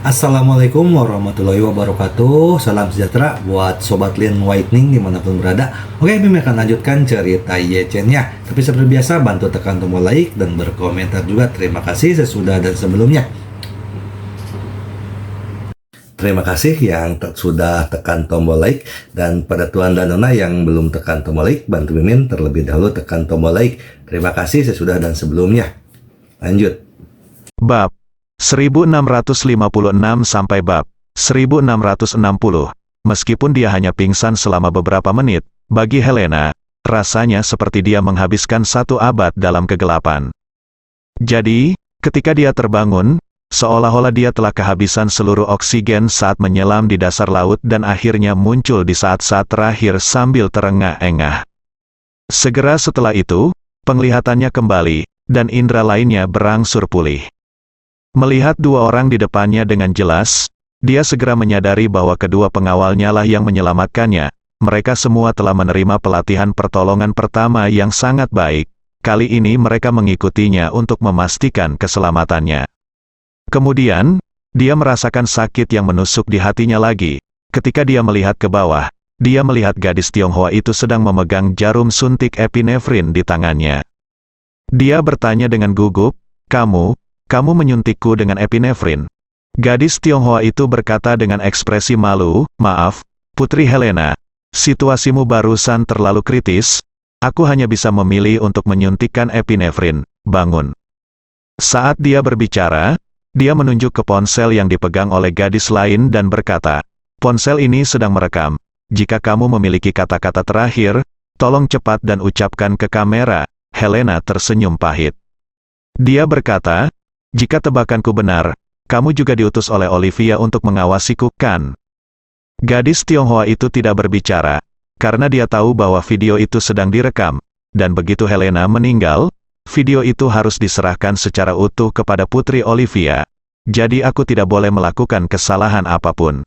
Assalamualaikum warahmatullahi wabarakatuh. Salam sejahtera buat Sobat Lean Whitening dimanapun berada. Oke, Bim akan lanjutkan cerita Yechen-nya. Tapi seperti biasa, bantu tekan tombol like dan berkomentar juga. Terima kasih sesudah dan sebelumnya. Terima kasih yang sudah tekan tombol like. Dan pada Tuan dan Nona yang belum tekan tombol like, bantu Mimin terlebih dahulu tekan tombol like. Terima kasih sesudah dan sebelumnya. Lanjut. Bab 1656 sampai bab 1660. Meskipun dia hanya pingsan selama beberapa menit, bagi Helena, rasanya seperti dia menghabiskan 1 abad dalam kegelapan. Jadi, ketika dia terbangun, seolah-olah dia telah kehabisan seluruh oksigen saat menyelam di dasar laut dan akhirnya muncul di saat-saat terakhir sambil terengah-engah. Segera setelah itu, penglihatannya kembali, dan indera lainnya berangsur pulih. Melihat 2 orang di depannya dengan jelas, dia segera menyadari bahwa kedua pengawalnya lah yang menyelamatkannya. Mereka semua telah menerima pelatihan pertolongan pertama yang sangat baik. Kali ini mereka mengikutinya untuk memastikan keselamatannya. Kemudian, dia merasakan sakit yang menusuk di hatinya lagi. Ketika dia melihat ke bawah, dia melihat gadis Tionghoa itu sedang memegang jarum suntik epinefrin di tangannya. Dia bertanya dengan gugup, Kamu menyuntikku dengan epinefrin. Gadis Tionghoa itu berkata dengan ekspresi malu, "Maaf, Putri Helena, situasimu barusan terlalu kritis, aku hanya bisa memilih untuk menyuntikkan epinefrin, bangun." Saat dia berbicara, dia menunjuk ke ponsel yang dipegang oleh gadis lain dan berkata, "Ponsel ini sedang merekam. Jika kamu memiliki kata-kata terakhir, tolong cepat dan ucapkan ke kamera." Helena tersenyum pahit. Dia berkata, "Jika tebakanku benar, kamu juga diutus oleh Olivia untuk mengawasiku, kan?" Gadis Tionghoa itu tidak berbicara, karena dia tahu bahwa video itu sedang direkam, dan begitu Helena meninggal, video itu harus diserahkan secara utuh kepada Putri Olivia. Jadi aku tidak boleh melakukan kesalahan apapun.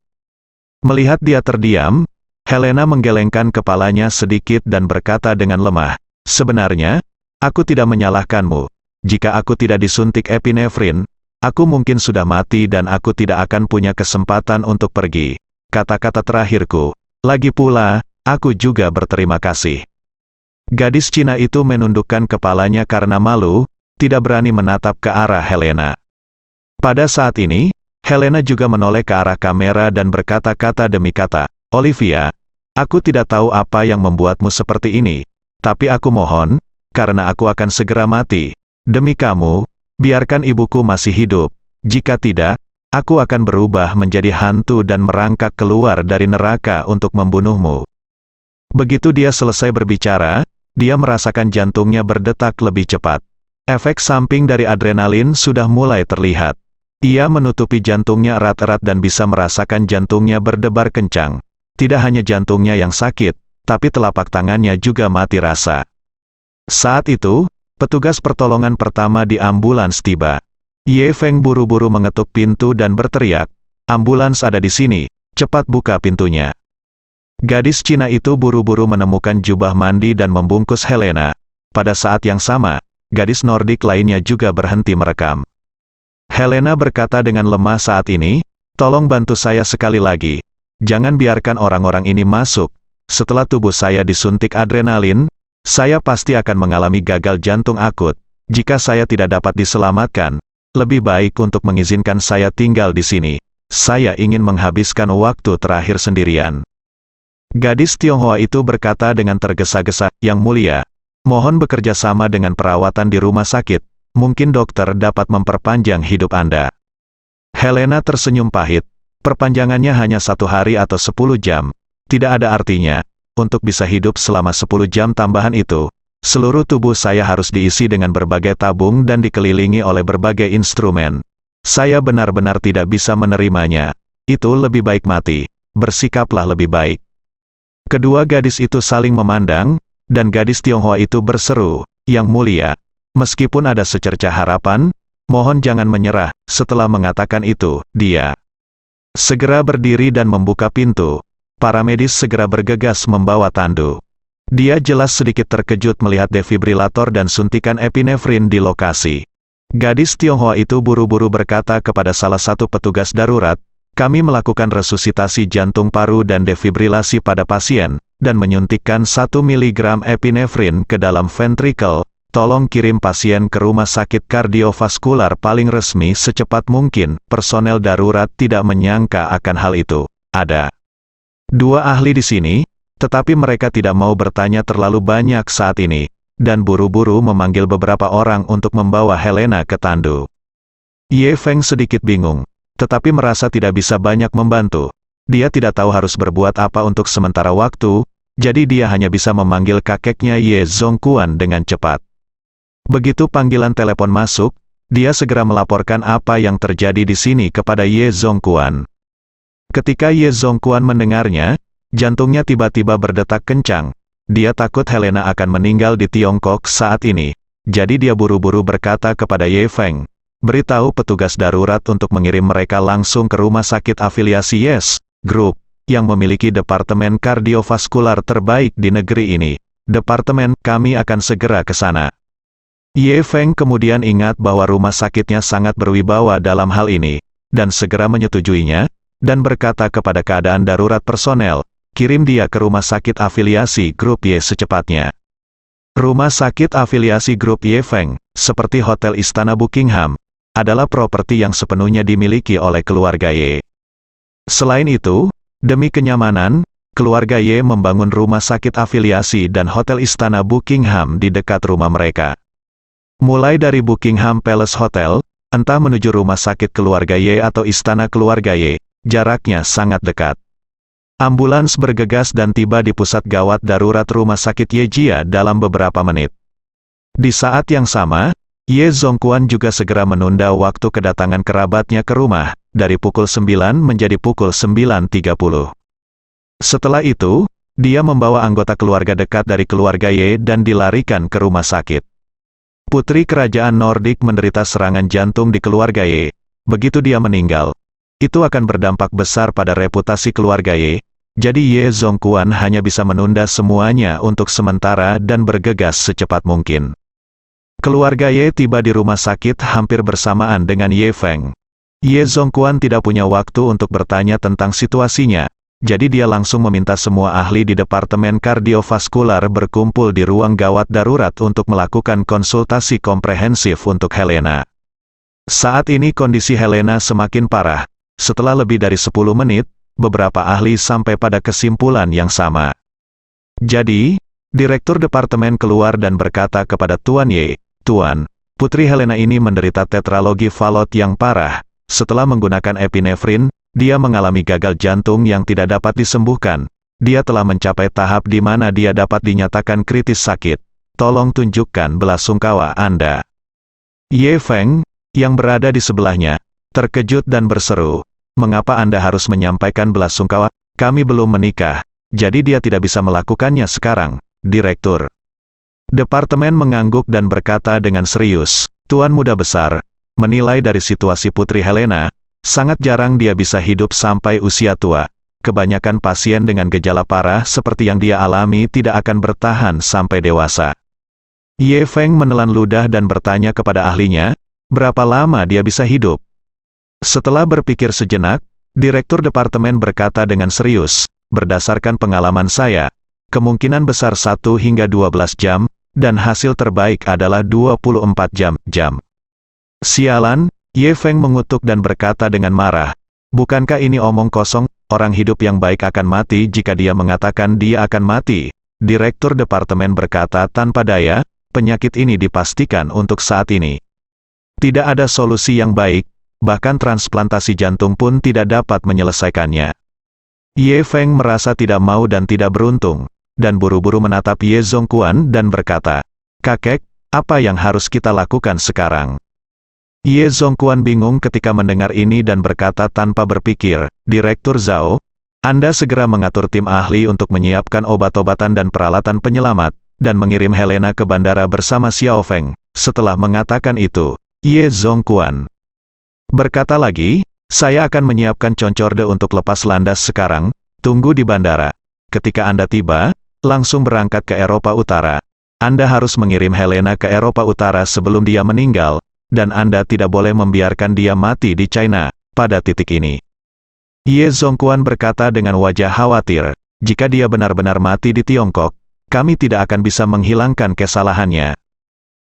Melihat dia terdiam, Helena menggelengkan kepalanya sedikit dan berkata dengan lemah, "Sebenarnya, aku tidak menyalahkanmu. Jika aku tidak disuntik epinefrin, aku mungkin sudah mati dan aku tidak akan punya kesempatan untuk pergi. Kata-kata terakhirku. Lagi pula, aku juga berterima kasih." Gadis Cina itu menundukkan kepalanya karena malu, tidak berani menatap ke arah Helena. Pada saat ini, Helena juga menoleh ke arah kamera dan berkata kata demi kata, "Olivia, aku tidak tahu apa yang membuatmu seperti ini, tapi aku mohon, karena aku akan segera mati. Demi kamu, biarkan ibuku masih hidup. Jika tidak, aku akan berubah menjadi hantu dan merangkak keluar dari neraka untuk membunuhmu." Begitu dia selesai berbicara, dia merasakan jantungnya berdetak lebih cepat. Efek samping dari adrenalin sudah mulai terlihat. Ia menutupi jantungnya erat-erat dan bisa merasakan jantungnya berdebar kencang. Tidak hanya jantungnya yang sakit, tapi telapak tangannya juga mati rasa. Saat itu, petugas pertolongan pertama di ambulans tiba. Ye Feng buru-buru mengetuk pintu dan berteriak, "Ambulans ada di sini, cepat buka pintunya." Gadis Cina itu buru-buru menemukan jubah mandi dan membungkus Helena. Pada saat yang sama, gadis Nordik lainnya juga berhenti merekam. Helena berkata dengan lemah saat ini, "Tolong bantu saya sekali lagi. Jangan biarkan orang-orang ini masuk. Setelah tubuh saya disuntik adrenalin, saya pasti akan mengalami gagal jantung akut. Jika saya tidak dapat diselamatkan, lebih baik untuk mengizinkan saya tinggal di sini. Saya ingin menghabiskan waktu terakhir sendirian." Gadis Tionghoa itu berkata dengan tergesa-gesa, "Yang mulia, mohon bekerja sama dengan perawatan di rumah sakit. Mungkin dokter dapat memperpanjang hidup Anda." Helena tersenyum pahit. Perpanjangannya hanya 1 hari atau 10 jam. Tidak ada artinya. Untuk bisa hidup selama 10 jam tambahan itu, seluruh tubuh saya harus diisi dengan berbagai tabung dan dikelilingi oleh berbagai instrumen. Saya benar-benar tidak bisa menerimanya. Itu lebih baik mati. Bersikaplah lebih baik." Kedua gadis itu saling memandang, dan gadis Tionghoa itu berseru, "Yang mulia, meskipun ada secercah harapan, mohon jangan menyerah." Setelah mengatakan itu, dia segera berdiri dan membuka pintu. Para medis segera bergegas membawa tandu. Dia jelas sedikit terkejut melihat defibrilator dan suntikan epinefrin di lokasi. Gadis Tionghoa itu buru-buru berkata kepada salah satu petugas darurat, "Kami melakukan resusitasi jantung paru dan defibrilasi pada pasien, dan menyuntikkan 1 mg epinefrin ke dalam ventrikel. Tolong kirim pasien ke rumah sakit kardiovaskular paling resmi secepat mungkin." Personel darurat tidak menyangka akan hal itu. Ada 2 ahli di sini, tetapi mereka tidak mau bertanya terlalu banyak saat ini, dan buru-buru memanggil beberapa orang untuk membawa Helena ke tandu. Ye Feng sedikit bingung, tetapi merasa tidak bisa banyak membantu. Dia tidak tahu harus berbuat apa untuk sementara waktu, jadi dia hanya bisa memanggil kakeknya Ye Zongquan dengan cepat. Begitu panggilan telepon masuk, dia segera melaporkan apa yang terjadi di sini kepada Ye Zongquan. Ketika Ye Zongquan mendengarnya, jantungnya tiba-tiba berdetak kencang. Dia takut Helena akan meninggal di Tiongkok saat ini. Jadi dia buru-buru berkata kepada Ye Feng, "Beritahu petugas darurat untuk mengirim mereka langsung ke rumah sakit afiliasi Yes Group, yang memiliki departemen kardiovaskular terbaik di negeri ini. Departemen, kami akan segera ke sana." Ye Feng kemudian ingat bahwa rumah sakitnya sangat berwibawa dalam hal ini, dan segera menyetujuinya, dan berkata kepada keadaan darurat personel, "Kirim dia ke rumah sakit afiliasi grup Y secepatnya." Rumah sakit afiliasi grup Ye Feng, seperti Hotel Istana Buckingham, adalah properti yang sepenuhnya dimiliki oleh keluarga Ye. Selain itu, demi kenyamanan, keluarga Ye membangun rumah sakit afiliasi dan Hotel Istana Buckingham di dekat rumah mereka. Mulai dari Buckingham Palace Hotel, entah menuju rumah sakit keluarga Ye atau istana keluarga Ye, jaraknya sangat dekat. Ambulans bergegas dan tiba di pusat gawat darurat rumah sakit Yejia dalam beberapa menit. Di saat yang sama, Ye Zongquan juga segera menunda waktu kedatangan kerabatnya ke rumah, dari pukul 9 menjadi pukul 9.30. Setelah itu, dia membawa anggota keluarga dekat dari keluarga Ye dan dilarikan ke rumah sakit. Putri kerajaan Nordik menderita serangan jantung di keluarga Ye. Begitu dia meninggal, itu akan berdampak besar pada reputasi keluarga Ye. Jadi Ye Zongquan hanya bisa menunda semuanya untuk sementara dan bergegas secepat mungkin. Keluarga Ye tiba di rumah sakit hampir bersamaan dengan Ye Feng. Ye Zongquan tidak punya waktu untuk bertanya tentang situasinya, jadi dia langsung meminta semua ahli di departemen kardiovaskular berkumpul di ruang gawat darurat untuk melakukan konsultasi komprehensif untuk Helena. Saat ini kondisi Helena semakin parah. Setelah lebih dari 10 menit, beberapa ahli sampai pada kesimpulan yang sama. Jadi, direktur departemen keluar dan berkata kepada Tuan Ye, "Tuan, Putri Helena ini menderita tetralogi Fallot yang parah. Setelah menggunakan epinefrin, dia mengalami gagal jantung yang tidak dapat disembuhkan. Dia telah mencapai tahap di mana dia dapat dinyatakan kritis sakit. Tolong tunjukkan belasungkawa Anda." Ye Feng, yang berada di sebelahnya, terkejut dan berseru, "Mengapa Anda harus menyampaikan belasungkawa? Kami belum menikah, jadi dia tidak bisa melakukannya sekarang." Direktur departemen mengangguk dan berkata dengan serius, "Tuan Muda Besar, menilai dari situasi Putri Helena, sangat jarang dia bisa hidup sampai usia tua. Kebanyakan pasien dengan gejala parah seperti yang dia alami tidak akan bertahan sampai dewasa." Ye Feng menelan ludah dan bertanya kepada ahlinya, "Berapa lama dia bisa hidup?" Setelah berpikir sejenak, direktur departemen berkata dengan serius, "Berdasarkan pengalaman saya, kemungkinan besar 1 hingga 12 jam, dan hasil terbaik adalah 24 jam. Sialan, Ye Feng mengutuk dan berkata dengan marah, "Bukankah ini omong kosong? Orang hidup yang baik akan mati jika dia mengatakan dia akan mati." Direktur departemen berkata tanpa daya, "Penyakit ini dipastikan untuk saat ini. Tidak ada solusi yang baik, bahkan transplantasi jantung pun tidak dapat menyelesaikannya." Ye Feng merasa tidak mau dan tidak beruntung, dan buru-buru menatap Ye Zongquan dan berkata, "Kakek, apa yang harus kita lakukan sekarang?" Ye Zongquan bingung ketika mendengar ini dan berkata tanpa berpikir, "Direktur Zhao, Anda segera mengatur tim ahli untuk menyiapkan obat-obatan dan peralatan penyelamat, dan mengirim Helena ke bandara bersama Xiao Feng." Setelah mengatakan itu, Ye Zongquan berkata lagi, "Saya akan menyiapkan concorde untuk lepas landas sekarang, tunggu di bandara. Ketika Anda tiba, langsung berangkat ke Eropa Utara. Anda harus mengirim Helena ke Eropa Utara sebelum dia meninggal, dan Anda tidak boleh membiarkan dia mati di China, pada titik ini. Ye Zongquan berkata dengan wajah khawatir, jika dia benar-benar mati di Tiongkok, kami tidak akan bisa menghilangkan kesalahannya.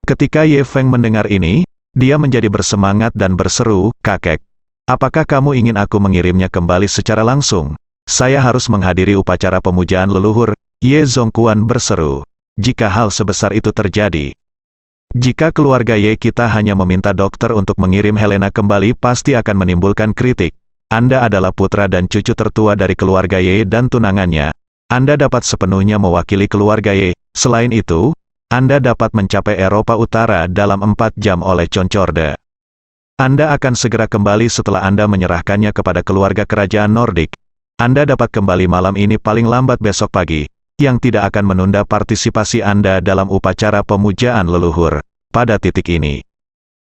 Ketika Ye Feng mendengar ini, dia menjadi bersemangat dan berseru, "Kakek, apakah kamu ingin aku mengirimnya kembali secara langsung? Saya harus menghadiri upacara pemujaan leluhur." Ye Zongquan berseru, "Jika hal sebesar itu terjadi, jika keluarga Ye kita hanya meminta dokter untuk mengirim Helena kembali pasti akan menimbulkan kritik. Anda adalah putra dan cucu tertua dari keluarga Ye dan tunangannya. Anda dapat sepenuhnya mewakili keluarga Ye. Selain itu, Anda dapat mencapai Eropa Utara dalam 4 jam oleh Concorde. Anda akan segera kembali setelah Anda menyerahkannya kepada keluarga kerajaan Nordik. Anda dapat kembali malam ini paling lambat besok pagi, yang tidak akan menunda partisipasi Anda dalam upacara pemujaan leluhur." Pada titik ini,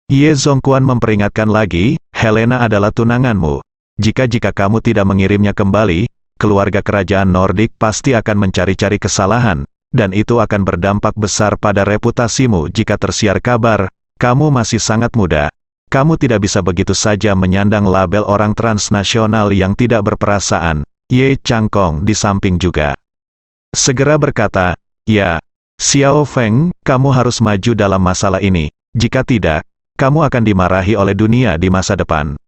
Ye Zongquan memperingatkan lagi, "Helena adalah tunanganmu. Jika kamu tidak mengirimnya kembali, keluarga kerajaan Nordik pasti akan mencari-cari kesalahan, dan itu akan berdampak besar pada reputasimu jika tersiar kabar, kamu masih sangat muda. Kamu tidak bisa begitu saja menyandang label orang transnasional yang tidak berperasaan." Ye Changkong di samping juga segera berkata, "Ya, Xiao Feng, kamu harus maju dalam masalah ini. Jika tidak, kamu akan dimarahi oleh dunia di masa depan."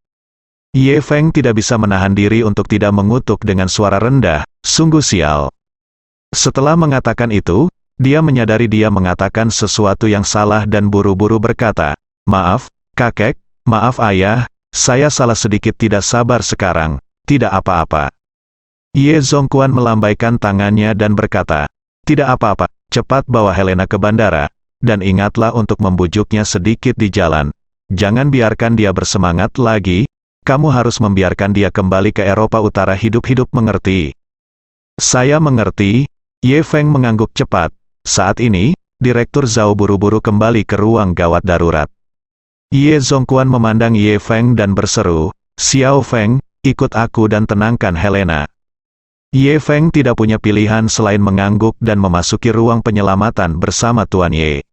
Ye Feng tidak bisa menahan diri untuk tidak mengutuk dengan suara rendah, "Sungguh sial." Setelah mengatakan itu, dia menyadari dia mengatakan sesuatu yang salah dan buru-buru berkata, "Maaf, kakek, maaf ayah, saya salah sedikit tidak sabar sekarang, tidak apa-apa." Ye Zongquan melambaikan tangannya dan berkata, "Tidak apa-apa, cepat bawa Helena ke bandara, dan ingatlah untuk membujuknya sedikit di jalan. Jangan biarkan dia bersemangat lagi, kamu harus membiarkan dia kembali ke Eropa Utara hidup-hidup, mengerti?" "Saya mengerti." Ye Feng mengangguk cepat. Saat ini, Direktur Zhao buru-buru kembali ke ruang gawat darurat. Ye Zongquan memandang Ye Feng dan berseru, "Xiao Feng, ikut aku dan tenangkan Helena." Ye Feng tidak punya pilihan selain mengangguk dan memasuki ruang penyelamatan bersama Tuan Ye.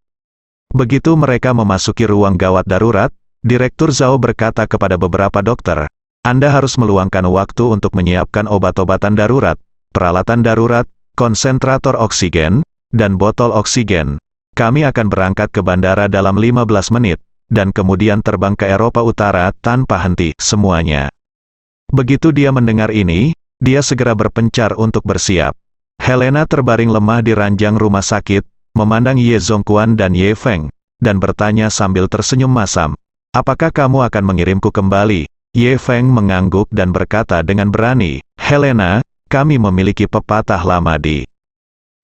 Begitu mereka memasuki ruang gawat darurat, Direktur Zhao berkata kepada beberapa dokter, "Anda harus meluangkan waktu untuk menyiapkan obat-obatan darurat, peralatan darurat, konsentrator oksigen, dan botol oksigen. Kami akan berangkat ke bandara dalam 15 menit, dan kemudian terbang ke Eropa Utara tanpa henti, semuanya." Begitu dia mendengar ini, dia segera berpencar untuk bersiap. Helena terbaring lemah di ranjang rumah sakit, memandang Ye Zongquan dan Ye Feng, dan bertanya sambil tersenyum masam, "Apakah kamu akan mengirimku kembali?" Ye Feng mengangguk dan berkata dengan berani, "Helena, kami memiliki pepatah lama di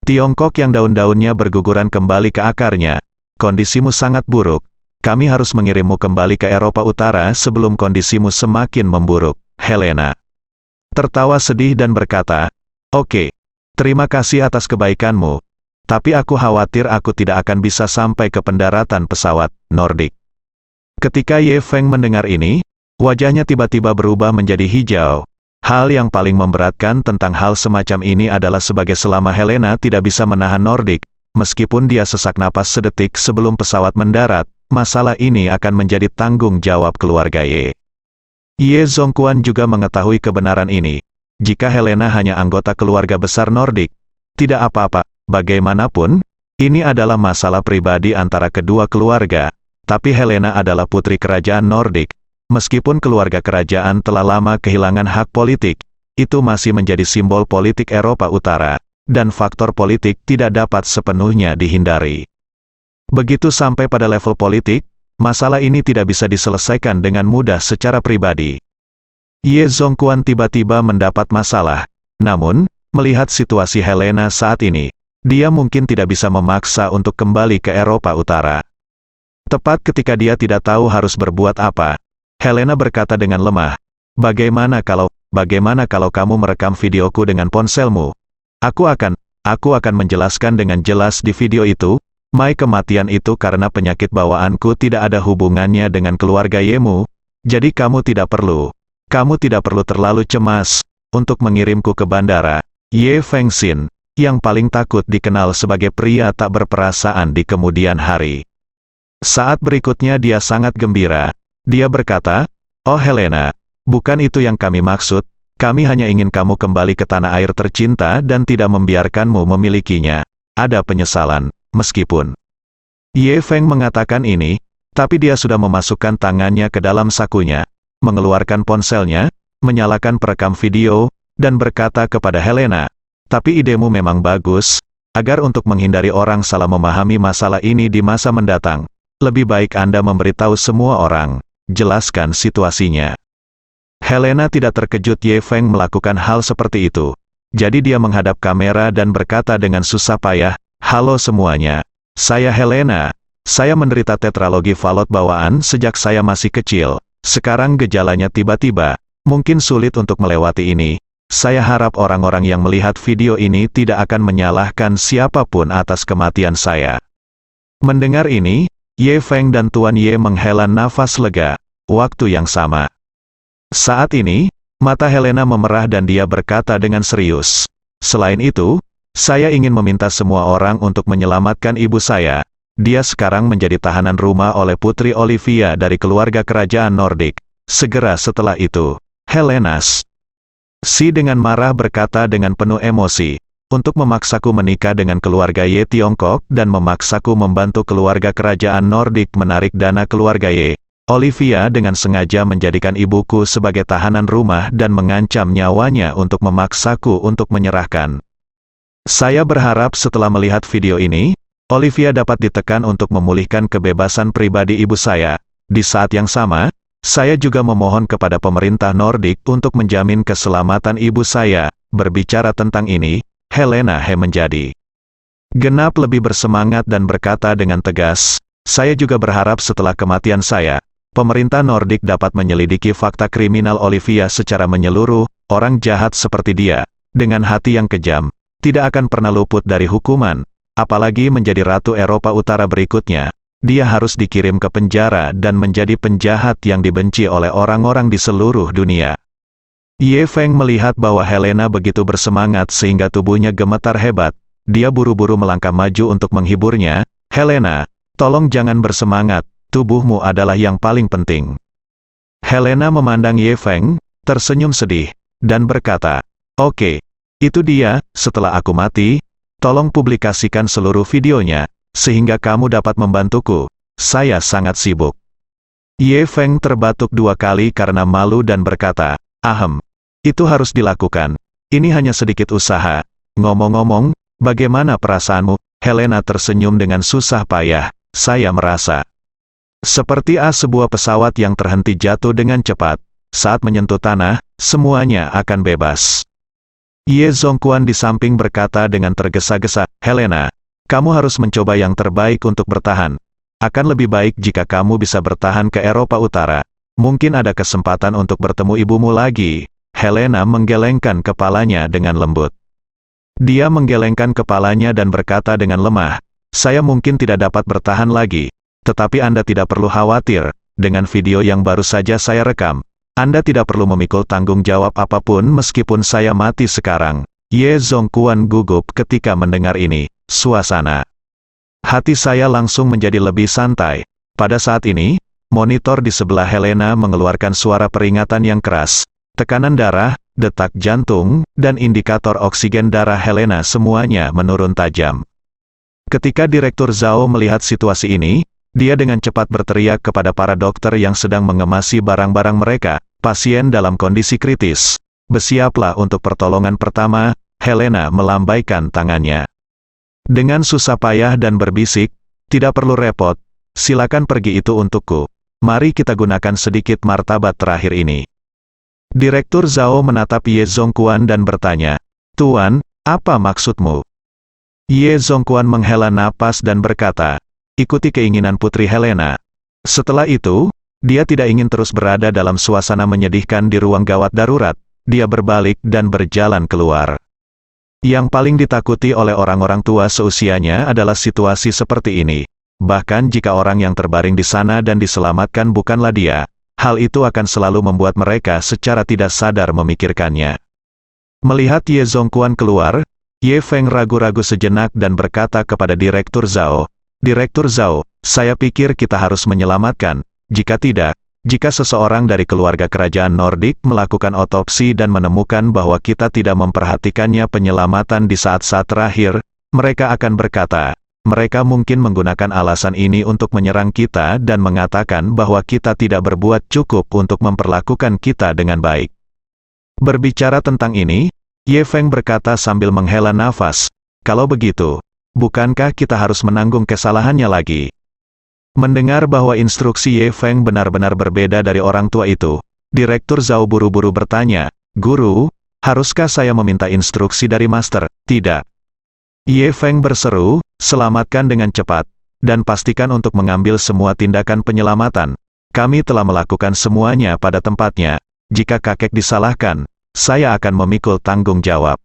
Tiongkok yang daun-daunnya berguguran kembali ke akarnya. Kondisimu sangat buruk. Kami harus mengirimmu kembali ke Eropa Utara sebelum kondisimu semakin memburuk." Helena tertawa sedih dan berkata, "Oke, terima kasih atas kebaikanmu. Tapi aku khawatir aku tidak akan bisa sampai ke pendaratan pesawat Nordik." Ketika Ye Feng mendengar ini, wajahnya tiba-tiba berubah menjadi hijau. Hal yang paling memberatkan tentang hal semacam ini adalah sebagai selama Helena tidak bisa menahan Nordik, meskipun dia sesak napas sedetik sebelum pesawat mendarat, masalah ini akan menjadi tanggung jawab keluarga Ye. Ye Zongquan juga mengetahui kebenaran ini. Jika Helena hanya anggota keluarga besar Nordik, tidak apa-apa, bagaimanapun, ini adalah masalah pribadi antara kedua keluarga. Tapi Helena adalah putri kerajaan Nordik. Meskipun keluarga kerajaan telah lama kehilangan hak politik, itu masih menjadi simbol politik Eropa Utara, dan faktor politik tidak dapat sepenuhnya dihindari. Begitu sampai pada level politik, masalah ini tidak bisa diselesaikan dengan mudah secara pribadi. Ye Zongquan tiba-tiba mendapat masalah. Namun, melihat situasi Helena saat ini, dia mungkin tidak bisa memaksa untuk kembali ke Eropa Utara. Tepat ketika dia tidak tahu harus berbuat apa, Helena berkata dengan lemah, bagaimana kalau kamu merekam videoku dengan ponselmu? Aku akan menjelaskan dengan jelas di video itu, kematian itu karena penyakit bawaanku tidak ada hubungannya dengan keluarga Yemu, jadi kamu tidak perlu terlalu cemas untuk mengirimku ke bandara. Ye Fengxin, yang paling takut dikenal sebagai pria tak berperasaan di kemudian hari. Saat berikutnya dia sangat gembira. Dia berkata, "Oh Helena, bukan itu yang kami maksud, kami hanya ingin kamu kembali ke tanah air tercinta dan tidak membiarkanmu memilikinya. Ada penyesalan, meskipun." Ye Feng mengatakan ini, tapi dia sudah memasukkan tangannya ke dalam sakunya, mengeluarkan ponselnya, menyalakan perekam video, dan berkata kepada Helena, "Tapi idemu memang bagus, agar untuk menghindari orang salah memahami masalah ini di masa mendatang. Lebih baik Anda memberitahu semua orang, jelaskan situasinya." Helena tidak terkejut Ye Feng melakukan hal seperti itu. Jadi dia menghadap kamera dan berkata dengan susah payah, "Halo semuanya, saya Helena. Saya menderita tetralogi Fallot bawaan sejak saya masih kecil. Sekarang gejalanya tiba-tiba, mungkin sulit untuk melewati ini. Saya harap orang-orang yang melihat video ini tidak akan menyalahkan siapapun atas kematian saya." Mendengar ini, Ye Feng dan Tuan Ye menghela nafas lega. Waktu yang sama. Saat ini, mata Helena memerah dan dia berkata dengan serius, "Selain itu, saya ingin meminta semua orang untuk menyelamatkan ibu saya. Dia sekarang menjadi tahanan rumah oleh Putri Olivia dari keluarga kerajaan Nordik." Segera setelah itu, Helena Si dengan marah berkata dengan penuh emosi, "Untuk memaksaku menikah dengan keluarga Ye Tiongkok dan memaksaku membantu keluarga kerajaan Nordik menarik dana keluarga Ye, Olivia dengan sengaja menjadikan ibuku sebagai tahanan rumah dan mengancam nyawanya untuk memaksaku untuk menyerahkan. Saya berharap setelah melihat video ini, Olivia dapat ditekan untuk memulihkan kebebasan pribadi ibu saya. Di saat yang sama, saya juga memohon kepada pemerintah Nordik untuk menjamin keselamatan ibu saya." Berbicara tentang ini, Helena menjadi genap lebih bersemangat dan berkata dengan tegas, "Saya juga berharap setelah kematian saya, pemerintah Nordik dapat menyelidiki fakta kriminal Olivia secara menyeluruh. Orang jahat seperti dia, dengan hati yang kejam, tidak akan pernah luput dari hukuman, apalagi menjadi Ratu Eropa Utara berikutnya. Dia harus dikirim ke penjara dan menjadi penjahat yang dibenci oleh orang-orang di seluruh dunia." Ye Feng melihat bahwa Helena begitu bersemangat sehingga tubuhnya gemetar hebat. Dia buru-buru melangkah maju untuk menghiburnya. "Helena, tolong jangan bersemangat, tubuhmu adalah yang paling penting." Helena memandang Ye Feng, tersenyum sedih, dan berkata, "Oke, itu dia, setelah aku mati, tolong publikasikan seluruh videonya, sehingga kamu dapat membantuku. Saya sangat sibuk." Ye Feng terbatuk 2 kali karena malu dan berkata, "Ahem. Itu harus dilakukan. Ini hanya sedikit usaha. Ngomong-ngomong, bagaimana perasaanmu?" Helena tersenyum dengan susah payah. "Saya merasa seperti sebuah pesawat yang terhenti jatuh dengan cepat. Saat menyentuh tanah, semuanya akan bebas." Ye Zongquan di samping berkata dengan tergesa-gesa, "Helena, kamu harus mencoba yang terbaik untuk bertahan. Akan lebih baik jika kamu bisa bertahan ke Eropa Utara. Mungkin ada kesempatan untuk bertemu ibumu lagi." Helena menggelengkan kepalanya dengan lembut. Dia menggelengkan kepalanya dan berkata dengan lemah, "Saya mungkin tidak dapat bertahan lagi. Tetapi Anda tidak perlu khawatir, dengan video yang baru saja saya rekam. Anda tidak perlu memikul tanggung jawab apapun meskipun saya mati sekarang." Ye Zongquan gugup ketika mendengar ini. Suasana hati saya langsung menjadi lebih santai. Pada saat ini, monitor di sebelah Helena mengeluarkan suara peringatan yang keras. Tekanan darah, detak jantung, dan indikator oksigen darah Helena semuanya menurun tajam. Ketika Direktur Zhao melihat situasi ini, dia dengan cepat berteriak kepada para dokter yang sedang mengemasi barang-barang mereka, "Pasien dalam kondisi kritis. Bersiaplah untuk pertolongan pertama." Helena melambaikan tangannya dengan susah payah dan berbisik, "Tidak perlu repot. Silakan pergi itu untukku. Mari kita gunakan sedikit martabat terakhir ini." Direktur Zhao menatap Ye Zongquan dan bertanya, "Tuan, apa maksudmu?" Ye Zongquan menghela napas dan berkata, "Ikuti keinginan Putri Helena." Setelah itu, dia tidak ingin terus berada dalam suasana menyedihkan di ruang gawat darurat. Dia berbalik dan berjalan keluar. Yang paling ditakuti oleh orang-orang tua seusianya adalah situasi seperti ini. Bahkan jika orang yang terbaring di sana dan diselamatkan bukanlah dia, hal itu akan selalu membuat mereka secara tidak sadar memikirkannya. Melihat Ye Zongquan keluar, Ye Feng ragu-ragu sejenak dan berkata kepada Direktur Zhao, Direktur Zhao, saya pikir kita harus menyelamatkan. Jika tidak, jika seseorang dari keluarga kerajaan Nordik melakukan otopsi dan menemukan bahwa kita tidak memperhatikannya penyelamatan di saat-saat terakhir, mereka akan berkata, mereka mungkin menggunakan alasan ini untuk menyerang kita dan mengatakan bahwa kita tidak berbuat cukup untuk memperlakukan kita dengan baik. Berbicara tentang ini, Ye Feng berkata sambil menghela nafas, kalau begitu, bukankah kita harus menanggung kesalahannya lagi? Mendengar bahwa instruksi Ye Feng benar-benar berbeda dari orang tua itu, Direktur Zhao buru-buru bertanya, Guru, haruskah saya meminta instruksi dari Master? Tidak. Ye Feng berseru, selamatkan dengan cepat, dan pastikan untuk mengambil semua tindakan penyelamatan. Kami telah melakukan semuanya pada tempatnya. Jika kakek disalahkan, saya akan memikul tanggung jawab.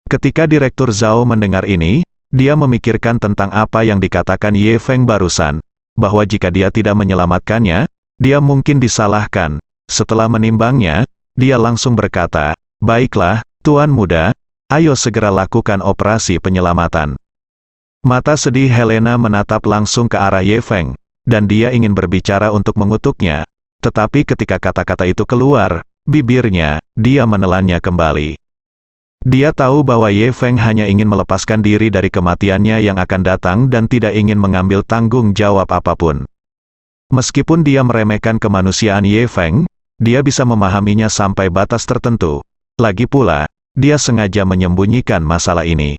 Ketika Direktur Zhao mendengar ini, dia memikirkan tentang apa yang dikatakan Ye Feng barusan, bahwa jika dia tidak menyelamatkannya, dia mungkin disalahkan. Setelah menimbangnya, dia langsung berkata, baiklah, Tuan Muda, ayo segera lakukan operasi penyelamatan. Mata sedih Helena menatap langsung ke arah Ye Feng, dan dia ingin berbicara untuk mengutuknya, tetapi ketika kata-kata itu keluar, bibirnya, dia menelannya kembali. Dia tahu bahwa Ye Feng hanya ingin melepaskan diri dari kematiannya yang akan datang dan tidak ingin mengambil tanggung jawab apapun. Meskipun dia meremehkan kemanusiaan Ye Feng, dia bisa memahaminya sampai batas tertentu. Lagi pula, dia sengaja menyembunyikan masalah ini.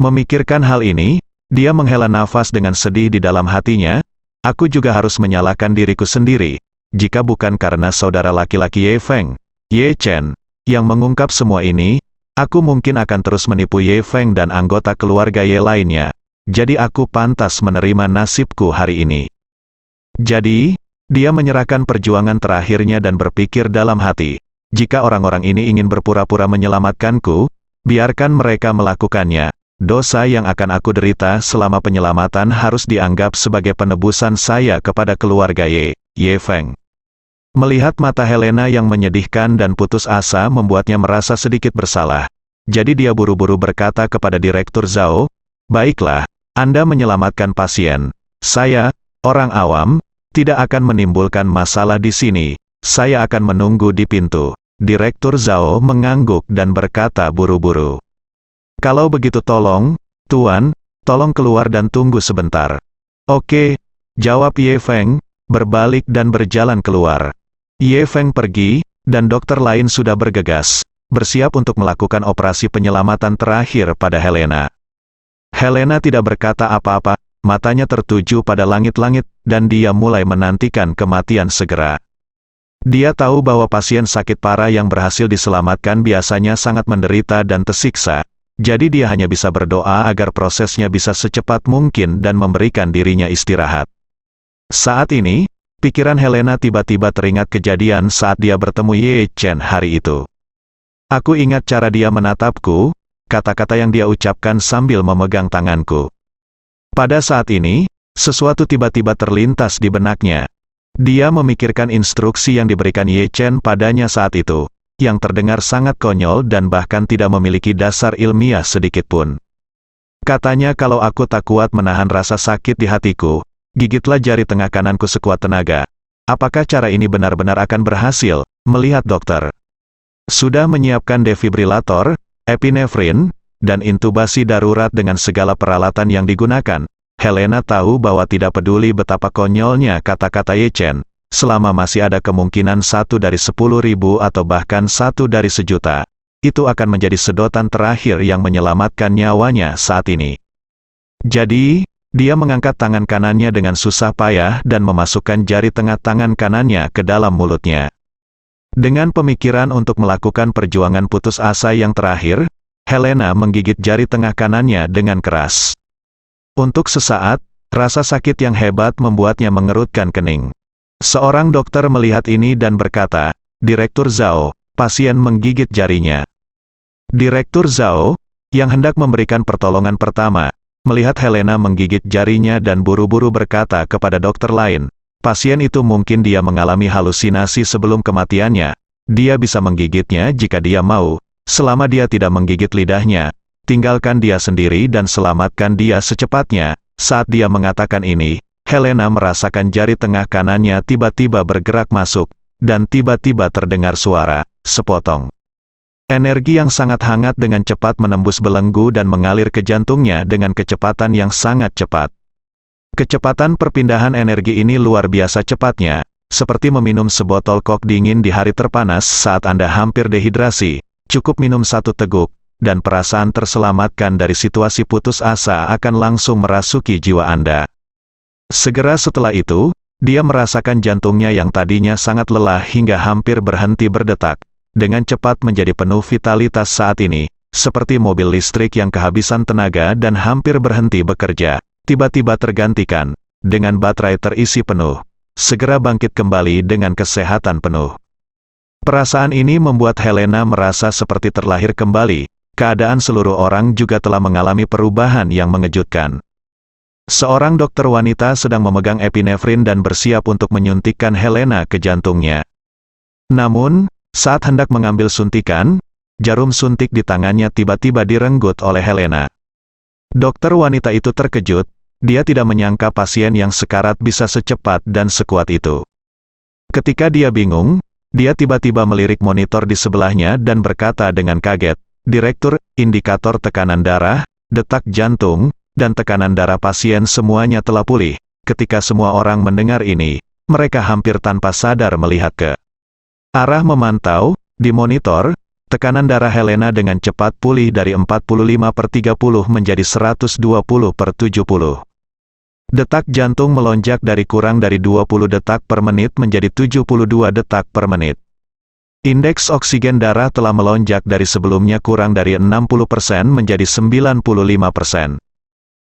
Memikirkan hal ini, dia menghela nafas dengan sedih di dalam hatinya, aku juga harus menyalahkan diriku sendiri. Jika bukan karena saudara laki-laki Ye Feng, Ye Chen, yang mengungkap semua ini, aku mungkin akan terus menipu Ye Feng dan anggota keluarga Ye lainnya. Jadi aku pantas menerima nasibku hari ini. Jadi, dia menyerahkan perjuangan terakhirnya dan berpikir dalam hati, jika orang-orang ini ingin berpura-pura menyelamatkanku, biarkan mereka melakukannya. Dosa yang akan aku derita selama penyelamatan harus dianggap sebagai penebusan saya kepada keluarga Ye Feng. Melihat mata Helena yang menyedihkan dan putus asa membuatnya merasa sedikit bersalah. Jadi dia buru-buru berkata kepada Direktur Zhao, baiklah, Anda menyelamatkan pasien. Saya, orang awam, tidak akan menimbulkan masalah di sini. Saya akan menunggu di pintu. Direktur Zhao mengangguk dan berkata buru-buru. Kalau begitu tolong, Tuan, tolong keluar dan tunggu sebentar. Oke, jawab Ye Feng, berbalik dan berjalan keluar. Ye Feng pergi, dan dokter lain sudah bergegas, bersiap untuk melakukan operasi penyelamatan terakhir pada Helena. Helena tidak berkata apa-apa, matanya tertuju pada langit-langit, dan dia mulai menantikan kematian segera. Dia tahu bahwa pasien sakit parah yang berhasil diselamatkan biasanya sangat menderita dan tersiksa. Jadi dia hanya bisa berdoa agar prosesnya bisa secepat mungkin dan memberikan dirinya istirahat. Saat ini, pikiran Helena tiba-tiba teringat kejadian saat dia bertemu Ye Chen hari itu. Aku ingat cara dia menatapku, kata-kata yang dia ucapkan sambil memegang tanganku. Pada saat ini, sesuatu tiba-tiba terlintas di benaknya. Dia memikirkan instruksi yang diberikan Ye Chen padanya saat itu, yang terdengar sangat konyol dan bahkan tidak memiliki dasar ilmiah sedikitpun. Katanya kalau aku tak kuat menahan rasa sakit di hatiku, gigitlah jari tengah kananku sekuat tenaga. Apakah cara ini benar-benar akan berhasil? Melihat dokter sudah menyiapkan defibrilator, epinefrin, dan intubasi darurat dengan segala peralatan yang digunakan, Helena tahu bahwa tidak peduli betapa konyolnya kata-kata Ye Chen, selama masih ada kemungkinan 1 dari 10.000 atau bahkan 1 dari 1.000.000, itu akan menjadi sedotan terakhir yang menyelamatkan nyawanya saat ini. Jadi, dia mengangkat tangan kanannya dengan susah payah dan memasukkan jari tengah tangan kanannya ke dalam mulutnya. Dengan pemikiran untuk melakukan perjuangan putus asa yang terakhir, Helena menggigit jari tengah kanannya dengan keras. Untuk sesaat, rasa sakit yang hebat membuatnya mengerutkan kening. Seorang dokter melihat ini dan berkata, Direktur Zhao, pasien menggigit jarinya. Direktur Zhao, yang hendak memberikan pertolongan pertama, melihat Helena menggigit jarinya dan buru-buru berkata kepada dokter lain, pasien itu mungkin dia mengalami halusinasi sebelum kematiannya. Dia bisa menggigitnya jika dia mau, selama dia tidak menggigit lidahnya. Tinggalkan dia sendiri dan selamatkan dia secepatnya. Saat dia mengatakan ini, Helena merasakan jari tengah kanannya tiba-tiba bergerak masuk, dan tiba-tiba terdengar suara, sepotong. Energi yang sangat hangat dengan cepat menembus belenggu dan mengalir ke jantungnya dengan kecepatan yang sangat cepat. Kecepatan perpindahan energi ini luar biasa cepatnya, seperti meminum sebotol kok dingin di hari terpanas saat Anda hampir dehidrasi, cukup minum satu teguk, dan perasaan terselamatkan dari situasi putus asa akan langsung merasuki jiwa Anda. Segera setelah itu, dia merasakan jantungnya yang tadinya sangat lelah hingga hampir berhenti berdetak, dengan cepat menjadi penuh vitalitas saat ini, seperti mobil listrik yang kehabisan tenaga dan hampir berhenti bekerja, tiba-tiba tergantikan, dengan baterai terisi penuh, segera bangkit kembali dengan kesehatan penuh. Perasaan ini membuat Helena merasa seperti terlahir kembali. Keadaan seluruh orang juga telah mengalami perubahan yang mengejutkan. Seorang dokter wanita sedang memegang epinefrin dan bersiap untuk menyuntikkan Helena ke jantungnya. Namun, saat hendak mengambil suntikan, jarum suntik di tangannya tiba-tiba direnggut oleh Helena. Dokter wanita itu terkejut, dia tidak menyangka pasien yang sekarat bisa secepat dan sekuat itu. Ketika dia bingung, dia tiba-tiba melirik monitor di sebelahnya dan berkata dengan kaget, "Direktur, indikator tekanan darah, detak jantung, dan tekanan darah pasien semuanya telah pulih." Ketika semua orang mendengar ini, mereka hampir tanpa sadar melihat ke arah memantau. Di monitor, tekanan darah Helena dengan cepat pulih dari 45/30 menjadi 120/70. Detak jantung melonjak dari kurang dari 20 detak per menit menjadi 72 detak per menit. Indeks oksigen darah telah melonjak dari sebelumnya kurang dari 60% menjadi 95%.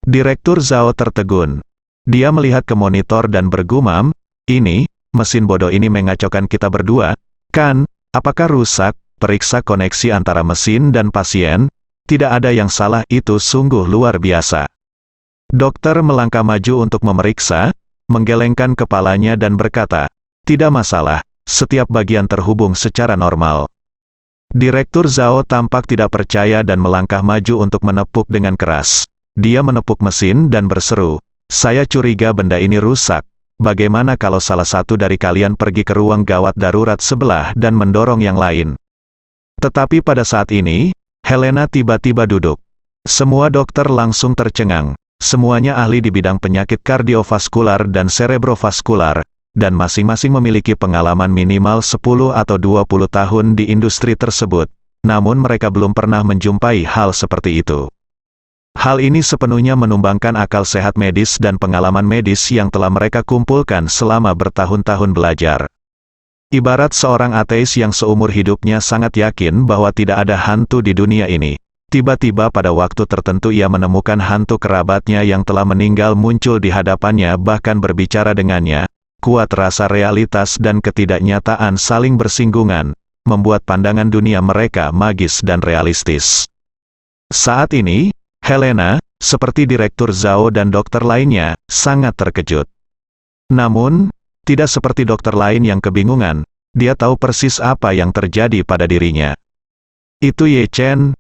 Direktur Zhao tertegun. Dia melihat ke monitor dan bergumam, "Ini, mesin bodoh ini mengacaukan kita berdua, kan? Apakah rusak? Periksa koneksi antara mesin dan pasien. Tidak ada yang salah, itu sungguh luar biasa." Dokter melangkah maju untuk memeriksa, menggelengkan kepalanya dan berkata, "Tidak masalah. Setiap bagian terhubung secara normal." Direktur Zhao tampak tidak percaya dan melangkah maju untuk menepuk dengan keras. Dia menepuk mesin dan berseru, "Saya curiga benda ini rusak. Bagaimana kalau salah satu dari kalian pergi ke ruang gawat darurat sebelah dan mendorong yang lain?" Tetapi pada saat ini, Helena tiba-tiba duduk. Semua dokter langsung tercengang. Semuanya ahli di bidang penyakit kardiovaskular dan cerebrovaskular, dan masing-masing memiliki pengalaman minimal 10 atau 20 tahun di industri tersebut, namun mereka belum pernah menjumpai hal seperti itu. Hal ini sepenuhnya menumbangkan akal sehat medis dan pengalaman medis yang telah mereka kumpulkan selama bertahun-tahun belajar. Ibarat seorang ateis yang seumur hidupnya sangat yakin bahwa tidak ada hantu di dunia ini. Tiba-tiba pada waktu tertentu ia menemukan hantu kerabatnya yang telah meninggal muncul di hadapannya bahkan berbicara dengannya. Kuat rasa realitas dan ketidaknyataan saling bersinggungan, membuat pandangan dunia mereka magis dan realistis. Saat ini, Helena, seperti Direktur Zhao dan dokter lainnya, sangat terkejut. Namun, tidak seperti dokter lain yang kebingungan, dia tahu persis apa yang terjadi pada dirinya. "Itu Ye Chen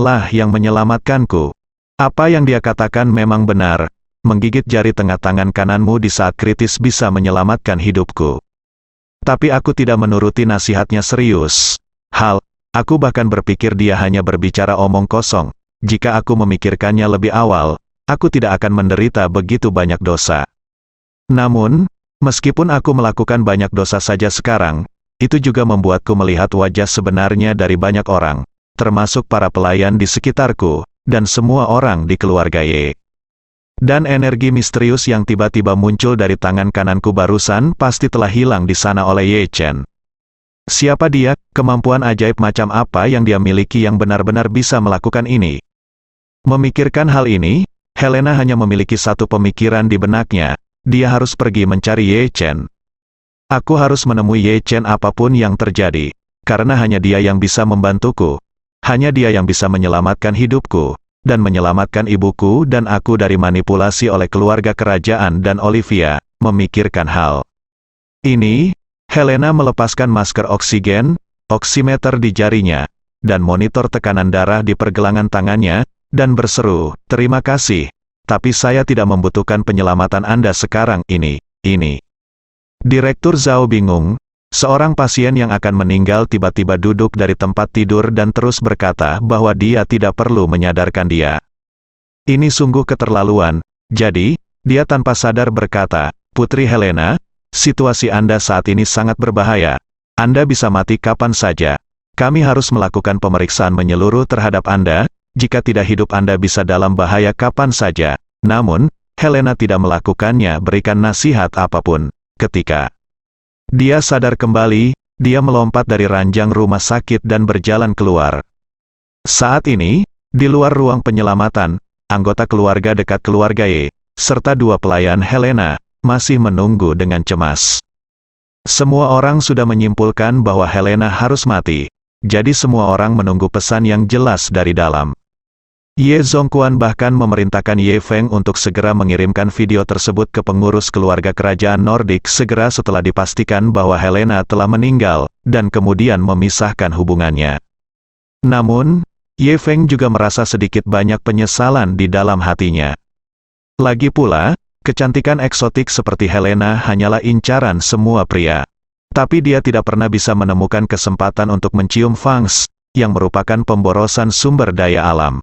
lah yang menyelamatkanku. Apa yang dia katakan memang benar. Menggigit jari tengah tangan kananmu di saat kritis bisa menyelamatkan hidupku. Tapi aku tidak menuruti nasihatnya serius. Aku bahkan berpikir dia hanya berbicara omong kosong. Jika aku memikirkannya lebih awal, aku tidak akan menderita begitu banyak dosa. Namun, meskipun aku melakukan banyak dosa saja sekarang, itu juga membuatku melihat wajah sebenarnya dari banyak orang, termasuk para pelayan di sekitarku, dan semua orang di keluarga Ye. Dan energi misterius yang tiba-tiba muncul dari tangan kananku barusan pasti telah hilang di sana oleh Ye Chen. Siapa dia, kemampuan ajaib macam apa yang dia miliki yang benar-benar bisa melakukan ini?" Memikirkan hal ini, Helena hanya memiliki satu pemikiran di benaknya, dia harus pergi mencari Ye Chen. "Aku harus menemui Ye Chen apapun yang terjadi, karena hanya dia yang bisa membantuku. Hanya dia yang bisa menyelamatkan hidupku, dan menyelamatkan ibuku dan aku dari manipulasi oleh keluarga kerajaan dan Olivia." Memikirkan hal ini, Helena melepaskan masker oksigen, oximeter di jarinya, dan monitor tekanan darah di pergelangan tangannya, dan berseru, "Terima kasih, tapi saya tidak membutuhkan penyelamatan Anda sekarang ini. Direktur Zhao bingung. Seorang pasien yang akan meninggal tiba-tiba duduk dari tempat tidur dan terus berkata bahwa dia tidak perlu menyadarkan dia. Ini sungguh keterlaluan. Jadi, dia tanpa sadar berkata, "Putri Helena, situasi Anda saat ini sangat berbahaya. Anda bisa mati kapan saja. Kami harus melakukan pemeriksaan menyeluruh terhadap Anda. Jika tidak, hidup Anda bisa dalam bahaya kapan saja." Namun, Helena tidak melakukannya, berikan nasihat apapun. Ketika dia sadar kembali, dia melompat dari ranjang rumah sakit dan berjalan keluar. Saat ini, di luar ruang penyelamatan, anggota keluarga dekat keluarga Ye, serta dua pelayan Helena, masih menunggu dengan cemas. Semua orang sudah menyimpulkan bahwa Helena harus mati, jadi semua orang menunggu pesan yang jelas dari dalam. Ye Zongquan bahkan memerintahkan Ye Feng untuk segera mengirimkan video tersebut ke pengurus keluarga kerajaan Nordik segera setelah dipastikan bahwa Helena telah meninggal, dan kemudian memisahkan hubungannya. Namun, Ye Feng juga merasa sedikit banyak penyesalan di dalam hatinya. Lagi pula, kecantikan eksotik seperti Helena hanyalah incaran semua pria. Tapi dia tidak pernah bisa menemukan kesempatan untuk mencium fangs, yang merupakan pemborosan sumber daya alam.